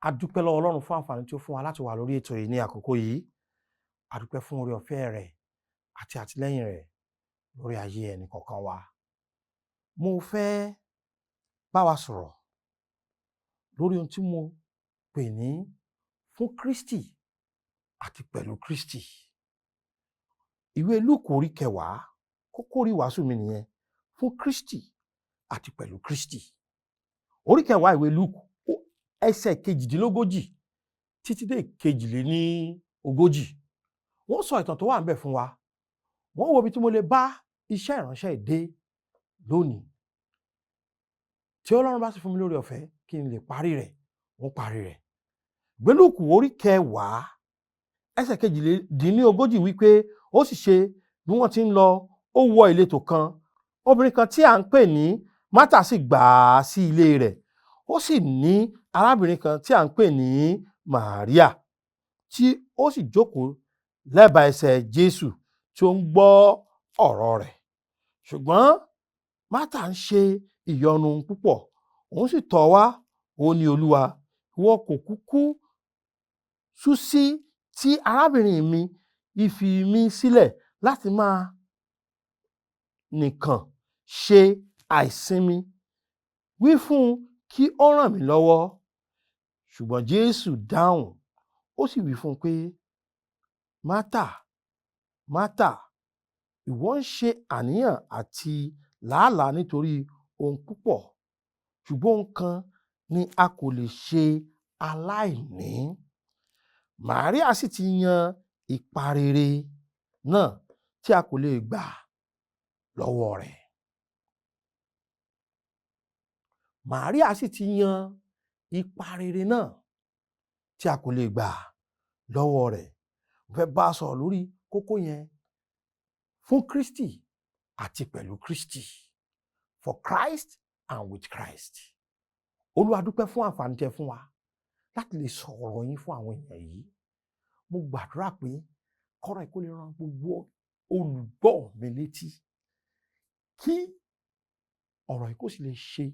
A dúpẹ́ lọ́wọ́ Ọlọ́run fún àǹfààní tí ó fún wa láti wà lórí ètò yìí ní àkókò yìí. A dúpẹ́ fún oore ọ̀fẹ́ rẹ̀ àti àtìlẹ́yìn rẹ̀ lórí ayé ẹnì kọ̀ọ̀kan wa. Mo fẹ́ bá wa sọ̀rọ̀ lórí ohun tí mo pè ní fún Kristi àti pẹ̀lú Kristi. Ìwé Lúùkù orí 10, kókó orí ìwàásù mi nìyẹn, fún Kristi àti pẹ̀lú Kristi. Orí 10 ìwé Lúùkù, ẹsẹ̀ 42 títí dé 42. Wọ́n sọ ìtàn tó wà ńbẹ̀ fún wa. Wọ́n wo ibi tí mo lè bá iṣẹ́ ìránṣẹ́ ìdè lónìí. Tí Ọlọ́run bá sì fún mi lórí ọ̀fẹ́ kí n lè parí rẹ̀, wọ́n parí rẹ̀. Ìwé Lúùkù orí 10, ẹsẹ̀ 42 wípé ó sì ṣe bí wọ́n ti ń lọ, ó wọ ìletò kan. Obìnrin kan tí à ń pè ní Mátà sì gbà á sí ilé rẹ̀. Ó sì ní arábìnrin kan tí à ń pè ní Màríà, tí ó sì jókòó lẹ́bàá ẹsẹ̀ Jésù tí ó ń gbọ́ ọ̀rọ̀ rẹ̀. Ṣùgbọ́n Mátà ń ṣe ìyọnu púpọ̀. Òun sì tọ̀ wá, ó ní, Olúwa, ìwọ kò kúkú sú sí tí arábìnrin mi ìfi mi sílẹ̀ láti máa nìkan ṣe àìsinmi. Wí fún un kí ó ràn mí lọ́wọ́. Ṣùgbọ́n Jésù dáhùn, ó sì wí fún un pé, Mátà, Mátà, ìwọ ń ṣe àníyàn àti làálàá nítorí ohun púpọ̀, ṣùgbọ́n ohun kan ni a kò lè ṣe aláìní. Màríà sì ti yan ipa rere náà tí a kò lè gbà lọ́wọ́ rẹ̀. Màríà sì ti yan ipa rere náà tí a kò lè gbà lọ́wọ́ rẹ̀. Mo fẹ́ bá a sọ̀rọ̀ lórí kókó yẹn, fún Kristi àti pẹ̀lú Kristi. For Christ and with Christ. Olúwa dúpẹ́ fún àǹfààní tẹ́ fún wa láti lè sọ̀rọ̀ yín fún àwọn èèyàn yìí. Mo gbàdúrà pé kọ́rọ̀ yìí kó lè ran gbogbo olùgbọ́ mi létí, kí ọ̀rọ̀ yìí kó sì lè ṣe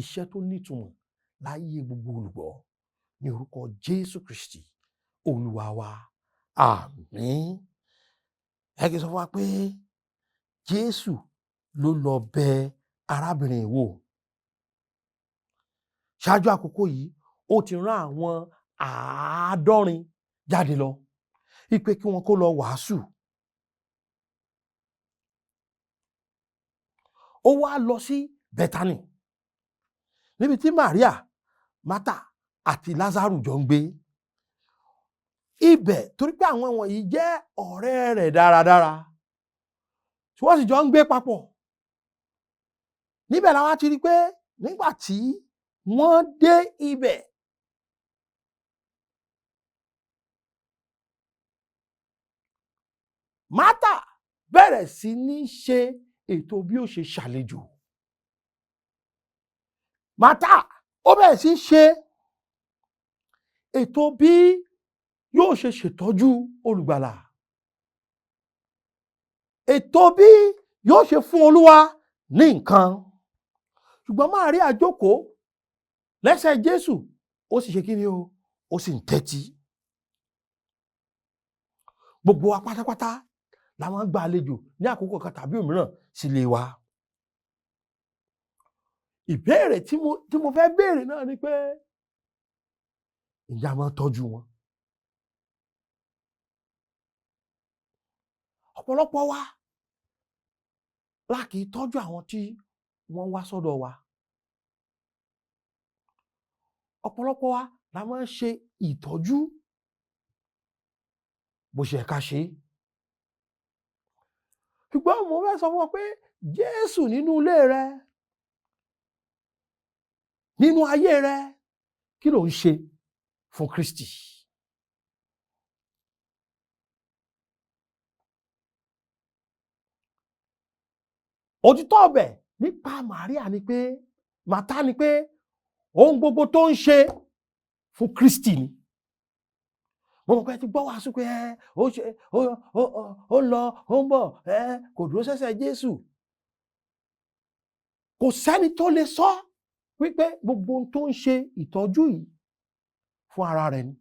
iṣẹ́ tó nítumọ̀ láyé gbogbo olùgbọ́, ní orúkọ Jésù Kristi Olúwa wa. Àmín. Ẹ kì í sọ fún wa pé Jésù ló lọ bẹ arábìnrin wò. Ṣáájú àkókò yìí, ó ti rán àwọn 70 jáde lọ wípé kí wọn kó lọ wàásù. Ó wá lọ sí Bẹ́tánì, níbi tí Màríà, Mátà àti Lásárù jọ ń gbé. Ibẹ̀, torí pé àwọn wọ̀nyí jẹ́ ọ̀rẹ́ rẹ̀ dáradára, tí wọ́n sì jọ ń gbé papọ̀. Níbẹ̀ la wá ti rí pé nígbà tí wọ́n dé ibẹ̀, Mátà bẹ̀rẹ̀ sí ní ṣe ètò bí ó ṣe ṣàlejò. Mátà ó bẹ̀rẹ̀ sí ṣe ètò bí yóò ṣe ṣètọ́jú olùgbàlà. Ètò bí yóò ṣe fún Olúwa ní nǹkan. Ṣùgbọ́n Màríà jókòó lẹ́sẹ̀ Jésù, ó sì ṣe kí ni o? Ó sì ń tẹ́tí. Gbogbo wa pátápátá la máa ń gba àlejò ní àkókò kan tàbí òmíràn sílé wa. Ìbéèrè tí mo fẹ́ béèrè náà ni pé, ǹjẹ́ a máa ń tọ́jú wọn? Ọ̀pọ̀lọpọ̀ wa la kì í tọ́jú àwọn tí wọ́n wá sọ́dọ̀ wa. Ọ̀pọ̀lọpọ̀ wa la máa ń ṣe ìtọ́jú bó ṣe yẹ ká ṣe. Ṣùgbọ́n mo fẹ́ sọ fún ọ pé Jésù nínú ilé rẹ, nínú ayé rẹ, kí ló ń ṣe fún Kristi? Òtítọ́ ọbẹ̀ nípa Màríà ni pé, Mátà ni pé, ohun gbogbo tó ń ṣe fún Kristi ni. Mo mọ̀ pé ẹ ti gbọ́ wàásù pé ó lọ, ó ń bọ̀, kò dúró sẹ́sẹ̀ Jésù. Kò sẹ́ni tó lè sọ wípé gbogbo ohun tó ń ṣe ìtọ́jú yìí fún ara rẹ̀ ni.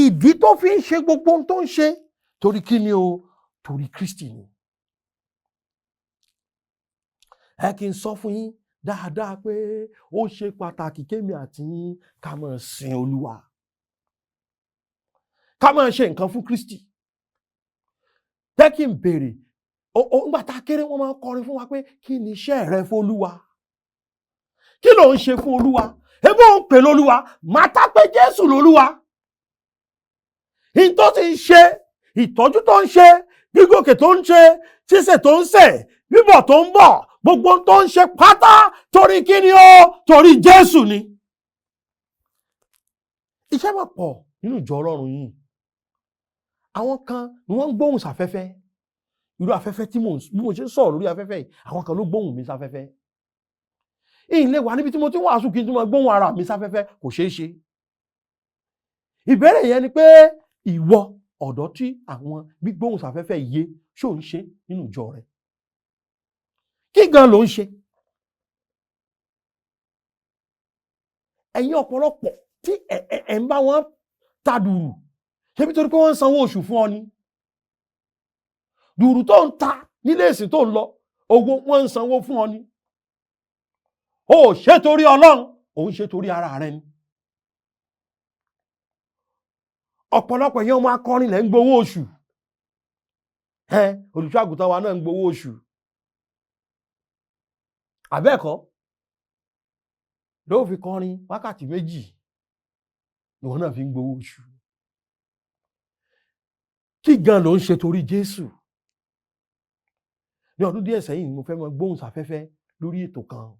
Ìdí tó fi ń ṣe gbogbo ohun tó ń ṣe torí kí ni o? Torí Kristi ni. Ẹ kí n sọ fún yín dáadáa pé ó ṣe pàtàkì kémi àti yín ká máa sin Olúwa, ká máa ṣe nǹkan fún Kristi. Jẹ́ kí n béèrè, nígbà tá a kéré wọ́n máa ń kọrin fún wa pé kí ni iṣẹ́ rẹ fún Olúwa? Kí ló ń ṣe fún Olúwa? Ebó ń pè lólúwa, màtá pé Jésù lólúwa. Ìyìn tó ti ń ṣe, ìtọ́jú tó ń ṣe, gbígòkè tó ń ṣe, ṣíṣe tó ń ṣe, bíbọ̀ tó ń bọ̀, gbogbo tó ń ṣe pátá torí kí ni o? Torí Jésù ni. Iṣẹ́ máa pọ̀ nínú ìjọ Ọlọ́run yìí. Àwọn kan ni wọ́n ń gbóhùn sáfẹ́fẹ́. Irú afẹ́fẹ́ tí bí mo ṣe ń sọ̀rọ̀ lórí afẹ́fẹ́ yìí, àwọn kan ló gbóhùn mi sáfẹ́fẹ́. Ìyìn lè wà níbi tí mo ti ń wàásù kí n tún máa gbóhùn ara mi sáfẹ́fẹ́, kò ṣeé ṣe. Ìbéèrè yẹn ni pé ìwọ ọ̀dọ́ tí àwọn gbígbóhùn sáfẹ́fẹ́ yé ṣó ń ṣe nínú ìjọ rẹ? Kí gan ló ń ṣe? Ẹ̀yin ọ̀pọ̀lọpọ̀ tí ẹ̀ ń bá wọn ta dùrù, ṣé bí torí pé wọ́n ń sanwó oṣù fún ọ ni? Dùrù tó ń ta nílé ìsìn tó ń lọ, owó wọ́n ń sanwó fún ọ ni. O ò ṣe torí Ọlọ́run, ò ń ṣe torí ara rẹ ni. Ọ̀pọ̀lọpọ̀ yẹn ọmọ akọrin lẹ̀ ń gbowó oṣù. Olùṣọ́ àgùntàn wa náà ń gbowó oṣù. Àbẹ́ẹ̀kọ́ ló fi kọrin wákàtí 2 ìwọ náà fi ń gbowó oṣù. Kí gan ló ń ṣe torí Jésù? Ní ọdún díẹ̀ sẹ́yìn mo fẹ́ mọ gbóhùn sáfẹ́fẹ́ lórí ètò kan.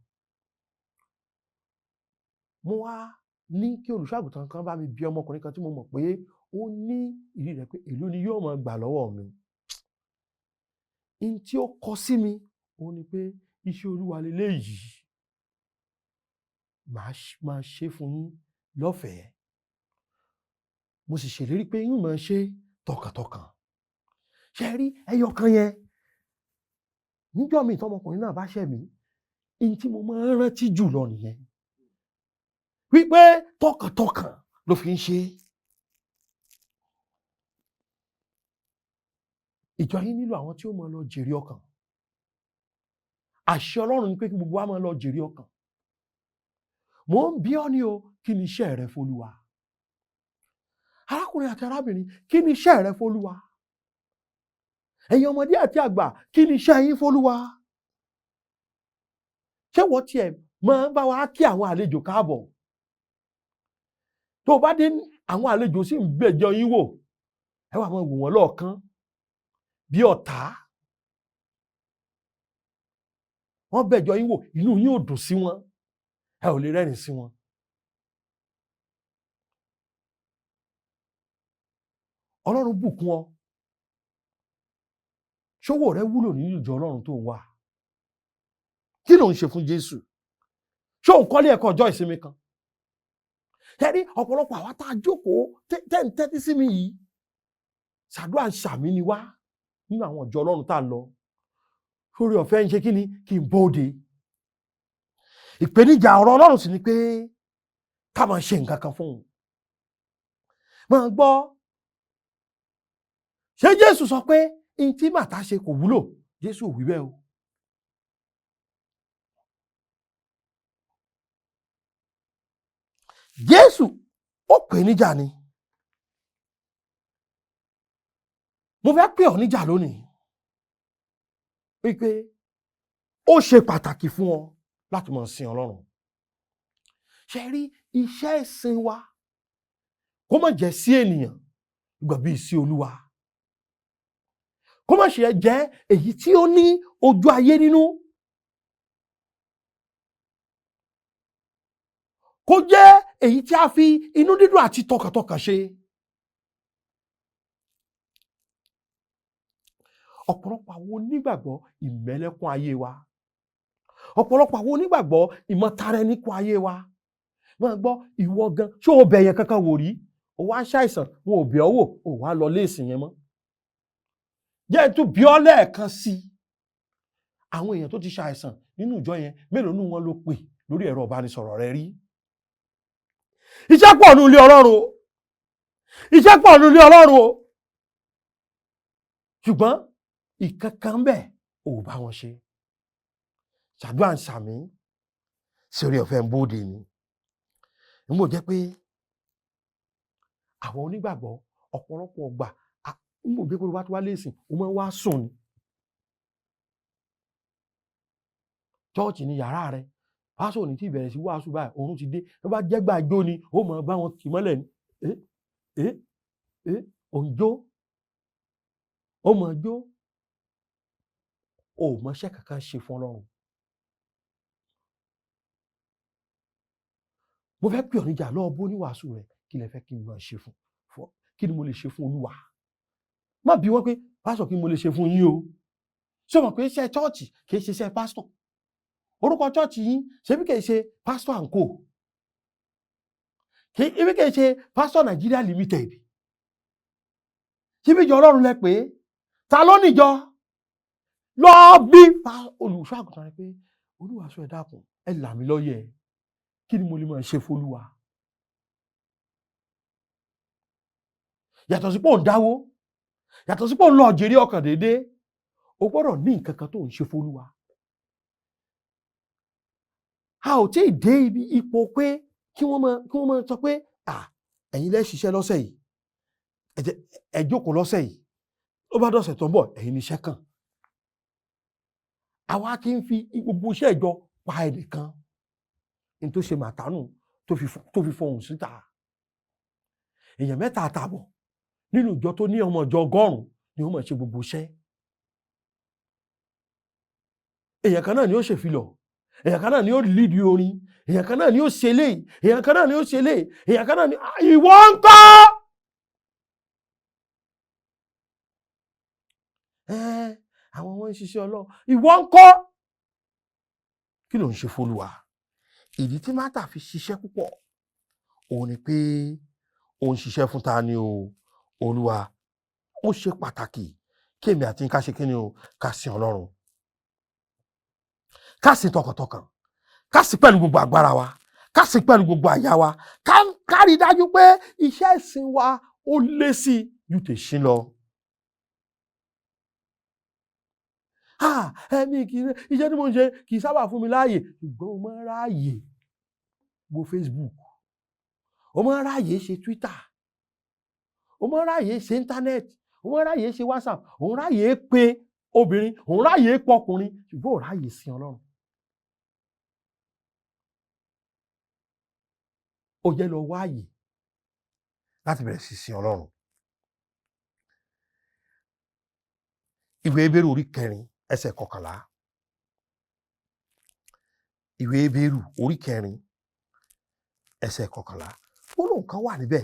Mo wá ní kí olùṣọ́ àgùntàn kan bá mi bi ọmọkùnrin kan tí mo mọ̀ pé ó ní ìrírí rẹ̀ pé èló ni yóò máa gbà lọ́wọ́ mi. In tí ó kọ sí mi, ó ní pé iṣẹ́ Olúwa leléyìí, máa ṣe fún yín lọ́fẹ̀ẹ́. Mo sì ṣèlérí pé yín máa ṣe tọkàntọkàn. Ṣé rí ẹyọ kan yẹn? Níjọ́ mi tọmọkùnrin náà bá ṣẹ̀ mí, in tí mo máa ń rántí jù lọ nìyẹn. Wípé tọkàntọkàn ló fi ń ṣe. Ìjọ yín nílò àwọn tí ó máa lọ jèrè ọkàn. Àṣẹ Ọlọ́run ni pé kí gbogbo wa máa lọ jèrè ọkàn. Mo ń bi ọ́ ní o, kí ni iṣẹ́ rẹ f'Olúwa? Arákùnrin àti arábìnrin, kí ni iṣẹ́ rẹ f'Olúwa? Ẹ̀yin ọmọdé àti àgbà, kí ni iṣẹ́ yín f'Olúwa? Ṣé wọ́n tiẹ̀ máa ń bá wa kí àwọn àlejò káàbọ̀? Tó bá dé àwọn àlejò sì ń gbẹ̀jọ yín wò, ẹ wá máa wò wọ́n lọ́ọ̀kan bí ọ̀tá. Wọ́n bẹ̀jọ yín wò, inú yín ò dùn sí wọn, ẹ ò lè rẹ́rìn sí wọn. Ọlọ́run bùkún ọ. Ṣówó rẹ wúlò nínú ìjọ Ọlọ́run tó wà? Kí ló ń ṣe fún Jésù? Ṣó ń kọ́lé ẹ̀kọ́ ọjọ́ ìsinmi kan? Tẹ́rí ọ̀pọ̀lọpọ̀ àwa tá a jókòó tẹ́tí sí mi yìí, ṣàdúrà ń ṣàmì ni wá nínú àwọn ìjọ Ọlọ́run tá a lọ. Sórí ọ̀fẹ́ ń ṣe kí ni? Kí n bóde. Ìpèníjà ọ̀rọ̀ Ọlọ́run sì ni pé ká máa ṣe nǹkan kan fún un. Máa gbọ́. Ṣé Jésù sọ pé in tí Màtá ṣe kò wúlò? Jésù ò wí bẹ́ẹ̀ o. Jésù ó pè níjà ni. Mo fẹ́ pè ọ́ níjà lónìí. Wípé ó ṣe pàtàkì fún ọ láti máa sin Ọlọ́run. Ṣé rí iṣẹ́ ìsìn wa kó má jẹ́ sí ènìyàn gbà bí sí Olúwa. Kó má ṣe jẹ́ èyí tí ó ní ojú ayé nínú. Kó jẹ́ èyí tí a fi inú dídùn àti tọkàntọkàn ṣe. Ọ̀pọ̀lọpọ̀ àwọn onígbàgbọ́ ìmẹ́lẹ́kún ayé wa. Ọ̀pọ̀lọpọ̀ àwọn onígbàgbọ́ ìmọ̀tara ẹni kún ayé wa. Máa gbọ́ ìwọ gan, ṣé o bẹ̀yẹn kankan wò rí? O wá ṣàìsàn, wọn ò bẹ̀ ọ́ wò, o wá lọ léèsì yẹn mọ́. Jẹ́ tún bí ọ́ lẹ́ẹ̀kan sí. Àwọn èèyàn tó ti ṣàìsàn nínú ìjọ yẹn, mélòó nínú wọn ló pè lórí ẹ̀rọ ìbánisọ̀rọ̀ rẹ rí? Iṣẹ́ pọ̀ nínú ilé Ọlọ́run o. Iṣẹ́ pọ̀ nínú ilé Ọlọ́run o. Ṣùgbọ́n ìkankan bẹ́ẹ̀ ò bá wọn ṣe. Ṣàdúrà ń ṣàmì sí orí ọ̀fẹ́ ń bóde ni. Nígbò jẹ́ pé àwọn onígbàgbọ́ ọ̀pọ̀lọpọ̀ ọgbà nígbò jẹ́ pé wá tó wá lẹ́sìn ó máa ń wá sùn ni. Chọ́ọ̀chì ni yàrá rẹ̀. Pásọ̀ ní tí ìbẹ̀rẹ̀ sí wàásù báyìí òun ti dé. Ló bá jẹ́ gbàjó ni ó máa bá wọn tì mọ́lẹ̀ ni. Òǹjó ó máa jó. Ò mọṣẹ́ kankan ṣe fún Ọlọ́run. Mo fẹ́ pè ọ́ níjà lọ́ọ́ bó ní wàásù rẹ̀ kí lẹ fẹ́ kí n máa ṣe fún kí ni mo lè ṣe fún Olúwa. Má bi wọ́n pé pásọ̀ kí ni mo lè ṣe fún yín o. Ṣé o mọ̀ pé iṣẹ́ chọ́ọ̀chì kì í ṣe iṣẹ́ pásítọ̀? Orúkọ chọ́ọ̀chì yín ṣebí kì í ṣe Pastor and Co. Ṣebí kì í ṣe Pastor Nigeria Limited. Ṣebí ìjọ Ọlọ́run lẹ pé ta ló níjọ? Lọ bí olùṣọ́ àgùntàn rẹ pé olúwa sọ ẹ dákun ẹ là mí lóye kí ni mo lè máa ṣe f'Olúwa. Yàtọ̀ sí pé ò ń dáwó, yàtọ̀ sí pé ò ń lọ jèrè ọkàn déédéé, o gbọ́dọ̀ ní nǹkan kan tó ń ṣe f'Olúwa. A ò tí ì dé ibi ipò pé kí wọ́n máa sọ pé ẹ̀yin lẹ́ ṣiṣẹ́ lọ́sẹ̀ yìí, ẹ jókòó lọ́sẹ̀ yìí, ó bá dọ̀sẹ̀ tó ń bọ̀ ẹ̀yin níṣẹ́ kàn. Àwa kì í fi gbogbo iṣẹ́ ìjọ pa ẹnìkan ní tó ṣe màtánù tó fi fọhùn síta. Èèyàn 3 àtààbọ̀ nínú ìjọ tó ní ọmọ ìjọ 100 ni ó máa ṣe gbogbo iṣẹ́. Èèyàn kan náà ni ó ṣèfilọ̀, èèyàn kan náà ni ó lídìí orin, èèyàn kan náà ni ó ṣe eléyìí, èèyàn kan náà ni ó ṣe eléyìí, èèyàn kan náà ni ìwọ ńkọ́? Àwọn wọn ń ṣiṣẹ́ Ọlọ́run, ìwọ ńkọ́? Kí ló ń ṣe f'Olúwa? Ìdí tí Mátà fi ṣiṣẹ́ púpọ̀ òun ni pé ó ń ṣiṣẹ́ fún ta ni o? Olúwa. Ó ṣe pàtàkì kí èmi àti ká ṣe kí ni o? Ká sìn Ọlọ́run. Ká sìn tọkàntọkàn, ká sìn pẹ̀lú gbogbo agbára wa, ká sìn pẹ̀lú gbogbo àyà wa, ká rí dájú pé iṣẹ́ ìsìn wa ó lé sí ju tèṣín lọ. Iṣẹ́ tí mo ń ṣe kì í sábà fún mi láàyè, ṣùgbọ́n mo máa ń ráàyè wo Facebook, o máa ń ráàyè ṣe Twitter, o máa ń ráàyè ṣe íńtánẹ́ẹ̀tì, o máa ń ráàyè ṣe WhatsApp, o ń ráàyè pé obìnrin, o ń ráàyè pọkùnrin, ṣùgbọ́n o ráàyè sin Ọlọ́run. Ó jẹ́ lọ wáàyè láti bẹ̀rẹ̀ sí sin Ọlọ́run. Ìwé Hébérù orí 4 ẹsẹ̀ 11. Ìwé Hébérù orí 4 ẹsẹ̀ 11. Gbólóhùn kan wà níbẹ̀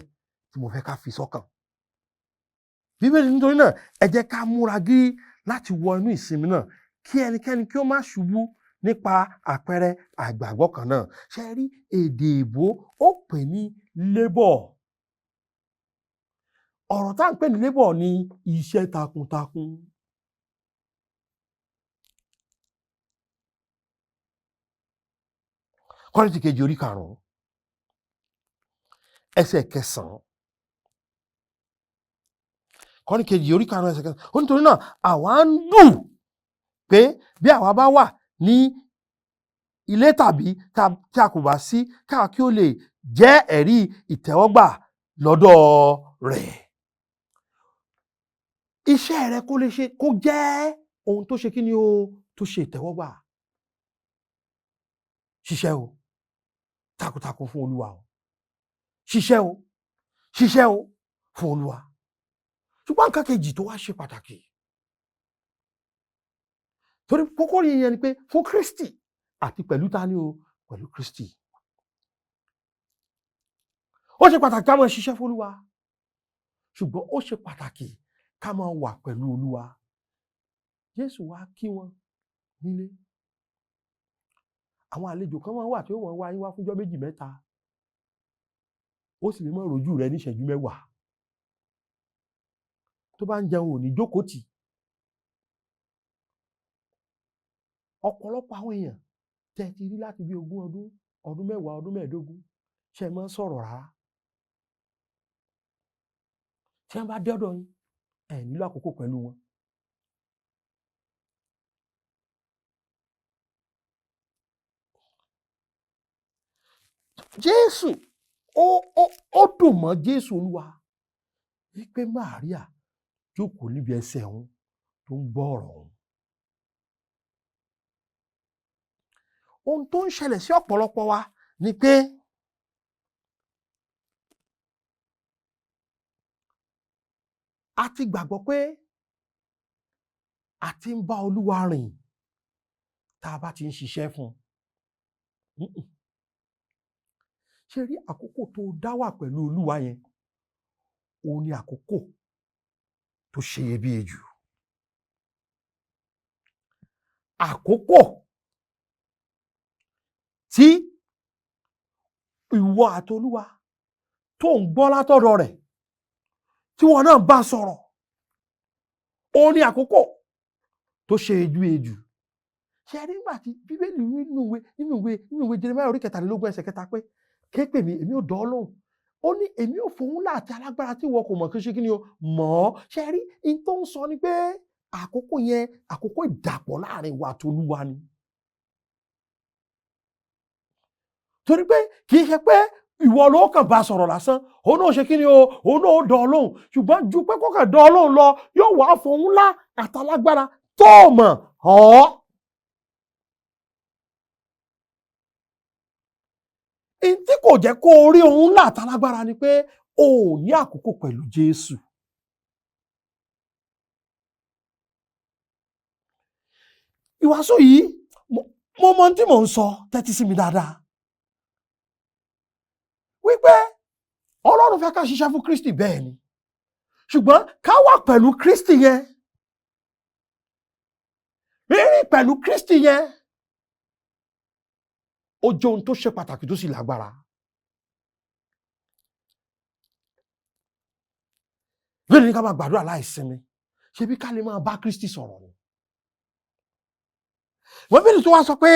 tí mo fẹ́ ká fi sọ́kàn. Bíbélì nítorí náà ẹ jẹ́ ká múra gírí láti wọ inú ìsinmi náà kí ẹnikẹ́ni kí ó má ṣubú nípa àpẹẹrẹ àìgbàgbọ́ kan náà. Ṣé ẹ rí èdè èbó ó pè ní labour. Ọ̀rọ̀ tá à ń pè ní labour ni iṣẹ́ takuntakun. Kọ́ríńtì kejì orí 5 ẹsẹ̀ 9. Kọ́ríńtì kejì orí 5 ẹsẹ̀ 9. Ó nítorí náà àwa ń dùn pé bí àwa bá wà ní ilé tàbí tí a kò bá sí káà kí ó lè jẹ́ ẹ̀rí ìtẹ́wọ́gbà lọ́dọ̀ rẹ̀. Iṣẹ́ rẹ kó jẹ́ ohun tó ṣe kí ni o tó ṣe ìtẹ́wọ́gbà. Ṣiṣẹ́ o takuntakun fún Olúwa o. Ṣiṣẹ́ o fún Olúwa. Ṣùgbọ́n nǹkan kejì tó wá ṣe pàtàkì. Torí kókó yẹn ni pé fún Kristi àti pẹ̀lú ta ni o pẹ̀lú Kristi. Ó ṣe pàtàkì ká máa ṣiṣẹ́ fún Olúwa. Ṣùgbọ́n ó ṣe pàtàkì ká máa wà pẹ̀lú Olúwa. Jésù wá kí wọn nílé. Àwọn àlejò kan máa wà tí ó wọ́n wá yín wá fúnjọ́ 2 mẹ́ta. Ó sì lè má rojú rẹ ní ìṣẹ́jú 10. Tó bá ń jẹun ò ní jókòó tì. Ọ̀pọ̀lọpọ̀ àwọn èèyàn tẹ́ ti rí láti bí 20 ọdún, ọdún 10, ọdún 15 ṣé ẹ máa ń sọ̀rọ̀ rárá? Tí wọ́n bá dé ọ̀dọ̀ yín, ẹ nílò àkókò pẹ̀lú wọn. Jésù, ó dùn mọ́ Jésù Olúwa wípé Màríà jókòó níbi ẹsẹ̀ òun tó ń gbọ́ ọ̀rọ̀ òun. Ohun tó ń ṣẹlẹ̀ sí ọ̀pọ̀lọpọ̀ wa ni pé a ti gbàgbọ́ pé a ti ń bá Olúwa rìn tá a bá ti ń ṣiṣẹ́ fún un. Ṣé rí àkókò tó dá wà pẹ̀lú Olúwa yẹn, òun ni àkókò tó ṣeyebíye jù. Àkókò tí ìwọ àti Olúwa tó ń gbọ́ látọ̀dọ̀ rẹ̀, tí wọn náà bá sọ̀rọ̀, òun ni àkókò tó ṣeyebíye jù. Ṣé rí nígbà tí Bíbélì nínú ìwé Jeremáyà orí 23 ẹsẹ̀ 3 pé ké pè mí, èmi ò dá ọ lóhùn. Ó ní èmi ò fòun ńlá àti alágbára tí ìwọ kò mọ̀ kí ṣe kí ni o mọ̀ ọ́. Ṣé rí in tó ń sọ ni pé àkókò yẹn àkókò ìdàpọ̀ láàrin ìwọ àti Olúwa ni. Torí pé kì í ṣe pé ìwọ ló kàn bá sọ̀rọ̀ lásán, òun náà ṣe kí ni o, òun náà ó dá ọ lóhùn. Ṣùgbọ́n ju pé kó kàn dá ọ lóhùn lọ, yóò wá fòun ńlá àti alágbára tó mọ̀ ọ́. Tí kò jẹ́ kó rí ohun ńlá àtàlágbára ni pé o ò ní àkókò pẹ̀lú Jésù. Ìwàásù yìí, mo mọ tí mò ń sọ, tẹ́tí sí mi dáadáa. Wípé Ọlọ́run fẹ́ ká ṣiṣẹ́ fún Kristi bẹ́ẹ̀ ni. Ṣùgbọ́n ká wà pẹ̀lú Kristi yẹn. Rírìn pẹ̀lú Kristi yẹn, ó jẹ́ ohun tó ṣe pàtàkì tó sì lágbára. Lónìí ká máa gbàdúrà láìsinmi, ṣebí ká lè máa bá Kristi sọ̀rọ̀ ni. Wọ́n bí tó wá sọ pé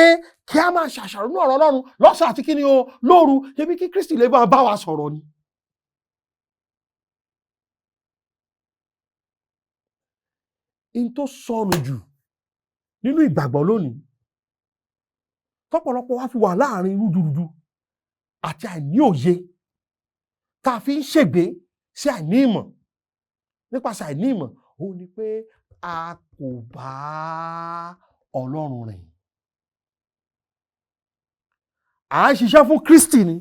kí a máa ṣàṣàrò ní ọ̀rọ̀ Ọlọ́run lọ́sàn àti kí ni o lóru, ṣebí kí Kristi lè máa bá wa sọ̀rọ̀ ni. In tó sọnù jù nínú ìgbàgbọ́ lónìí, tọ́pọ̀lọpọ̀ wá fi wà láàrin rúdurùdu àti àìní òye, tá a fi ń ṣègbé sí àìní ìmọ̀. Nípasẹ̀ àìní ìmọ̀, òun ni pé a kò bá Ọlọ́run rìn. À ń ṣiṣẹ́ fún Kristi ni,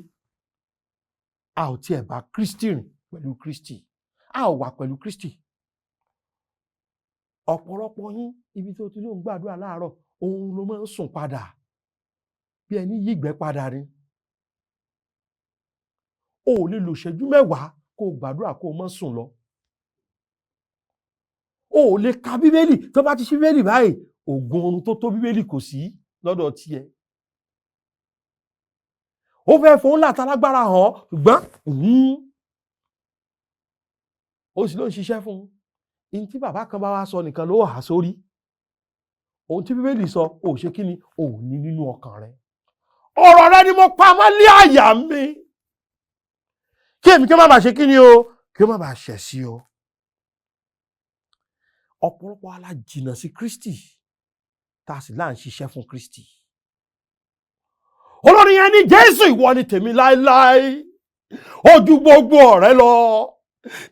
a ò tiẹ̀ bá Kristi rìn pẹ̀lú Kristi, a ò wà pẹ̀lú Kristi. Ọ̀pọ̀lọpọ̀ yín ibi tó ti ló ń gbàdúrà láàárọ̀, òun ló máa ń sùn padà bí ẹni yígbẹ́ padà ni. O ò lè lò ṣẹ́jú mẹ́wàá kó o gbàdúrà kó o má sùn lọ. O ò lè ka Bíbélì, tó bá ti ṣí Bíbélì báyìí, ògùn oorun tó tó Bíbélì kò sí lọ́dọ̀ tiẹ̀. Ó fẹ́ fòun láta lágbára hàn, ṣùgbọ́n ó sì ló ń ṣiṣẹ́ fún un. In tí bàbá kan bá wá sọ nìkan ló há sórí. Ohun tí Bíbélì sọ, ò ṣe kí ni, ò ní nínú ọkàn rẹ. Ọ̀rọ̀ rẹ ni mo pa mọ́ lé àyà mi. Kí èmi kí ó má bàa ṣe kí ni o, kí ó má bàa ṣẹ̀ sí o. Ọ̀pọ̀lọpọ̀ alájìnà sí Kristi, tá a sì là ń ṣiṣẹ́ fún Kristi. Olórin yẹn ní Jésù ìwọ ni tèmi láéláé, ó ju gbogbo ọ̀rẹ́ lọ.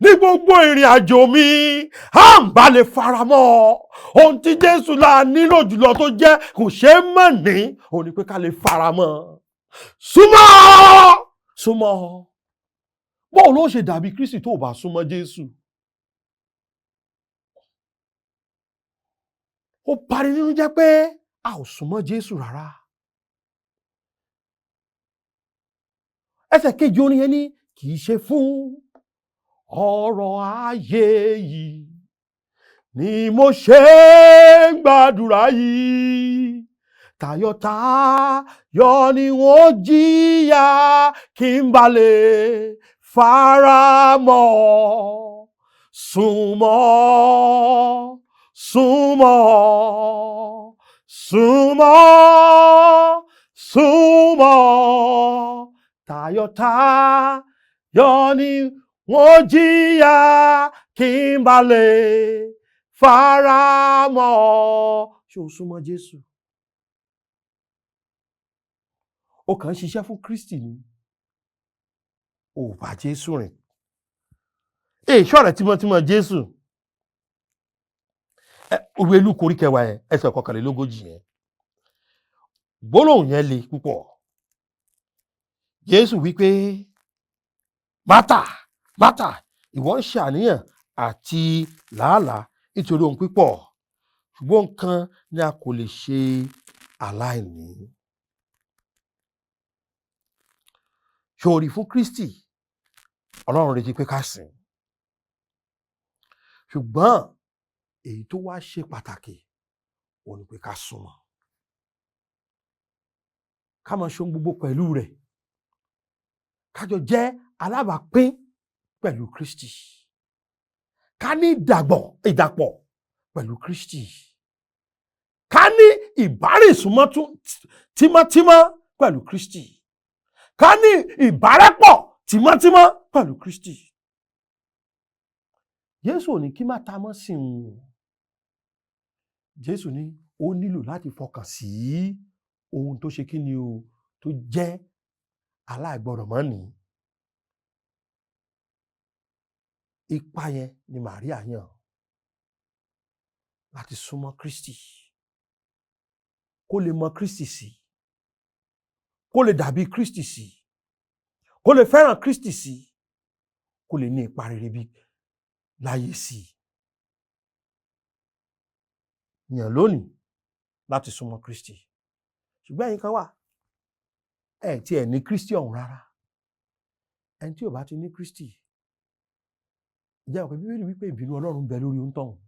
Ní gbogbo ìrìn àjò mi, à ń bá lè faramọ́. Ohun tí Jésù là nílò jùlọ tó jẹ́ kò ṣe é mọ̀ ní, òun ni pé ká lè faramọ́. Súnmọ́. Báwo ló ṣe dàbí Kristi tó bá súnmọ́ Jésù? Ó bani nínú jẹ́ pé a ò súnmọ́ Jésù rárá. Ẹsẹ̀ kejì orin yẹn ní kì í ṣe fún ọ̀rọ̀ ayé yìí ni mo ṣe ń gbàdúrà yìí. Tayọ̀tayọ̀ ni wọ́n jìyà kí n bá lè faramọ́. Súnmọ́. tayọ̀tayọ̀ ni wọ́n jìyà kí n bá lè faramọ́ ọ. Ṣé o súnmọ́ Jésù? O kàn ń ṣiṣẹ́ fún Kristi ni, o ò bá Jésù rìn. Èṣọ́ rẹ̀ tímọ́tímọ́ Jésù. Ìwé Lúùkù orí 10 yẹn, ẹsẹ̀ 41 yẹn. Gbólóhùn yẹn le púpọ̀. Jésù wípé, Mátà, Mátà, ìwọ ń ṣàníyàn àti làálàá nítorí ohun pípọ̀, ṣùgbọ́n nǹkan ni a kò lè ṣe aláìní. Ṣòrí fún Kristi, Ọlọ́run retí pé ká sìn. Ṣùgbọ́n èyí tó wá ṣe pàtàkì òun ni pé ká súnmọ́. Ká máa ṣe ohun gbogbo pẹ̀lú rẹ̀. Kájọ jẹ́ alábàápín pẹ̀lú Kristi. Ká ní ìdàpọ̀ pẹ̀lú Kristi. Ká ní ìbárìsúnmọ́ tímọ́tímọ́ pẹ̀lú Kristi. Ká ní ìbárẹ́pọ̀ tímọ́tímọ́ pẹ̀lú Kristi. Jésù ò ní kí má ta mọ́ sí òun. Jésù ní ó nílò láti fọkàn sí ohun tó ṣe kí ni o, tó jẹ́ aláìgbọràn mọ́ ni. Ipa yẹn ni Màríà yàn láti súnmọ́ Kristi, kó lè mọ Kristi sí, kó lè dàbí Kristi sí, kó lè fẹ́ràn Kristi sí, kó lè ní ipa rere bí láyé sí. Yàn lónìí láti súnmọ́ Kristi. Ṣùgbọ́n ẹ̀yin kan wà, tí ẹ̀ ní Kristi ọ̀hún rárá. Ẹni tí ò bá ti ní Kristi, ìjẹ́ ọ̀pẹ Bíbélì wípé ìbínú Ọlọ́run ń bẹ lórí òǹtọ̀hún.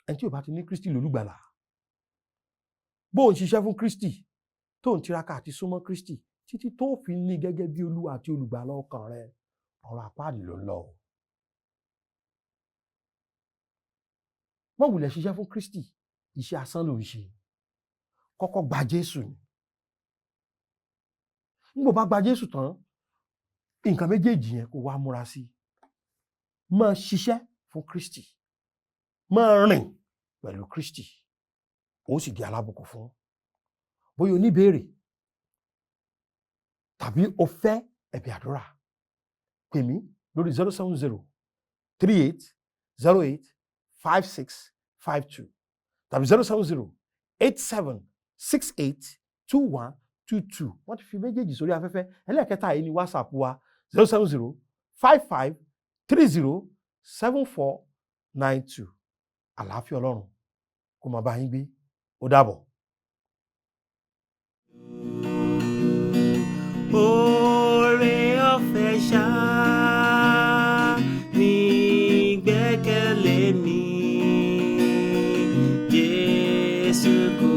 Ẹni tí ò bá ti ní Kristi lólùgbàlà, bó ń ṣiṣẹ́ fún Kristi, tó ń tiraka àti súnmọ́ Kristi, títí tó fi ní gẹ́gẹ́ bí Olúwa àti olùgbàlà ọkàn rẹ, ọ̀run àpáàdì ló ń lọ. Wọ́n wulẹ̀ ṣiṣẹ́ fún Kristi, iṣẹ́ asán ló ń ṣe. Kọ́kọ́ gba Jésù ni. Nígbà bá gba Jésù tán, nǹkan méjèèjì yẹn kó wá múra sí. Máa ṣiṣẹ́ fún Kristi, máa rìn pẹ̀lú Kristi, ó sì di alábùkún fún. Bóyá o ní ìbéèrè tàbí o fẹ́ ẹ̀bẹ̀ àdúrà, pè mí lórí 07038085652 tàbí 07087682122. Wọ́n ti fi méjèèjì sórí afẹ́fẹ́. Ẹlẹ́ẹ̀kẹta yìí ni WhatsApp wa 07055307492. Àlàáfíà Ọlọ́run kó máa bá yín gbé. Ó dàbọ̀. Oore ọ̀fẹ́ ṣá ni ìgbẹ́kẹ̀lé mi, Jésù kò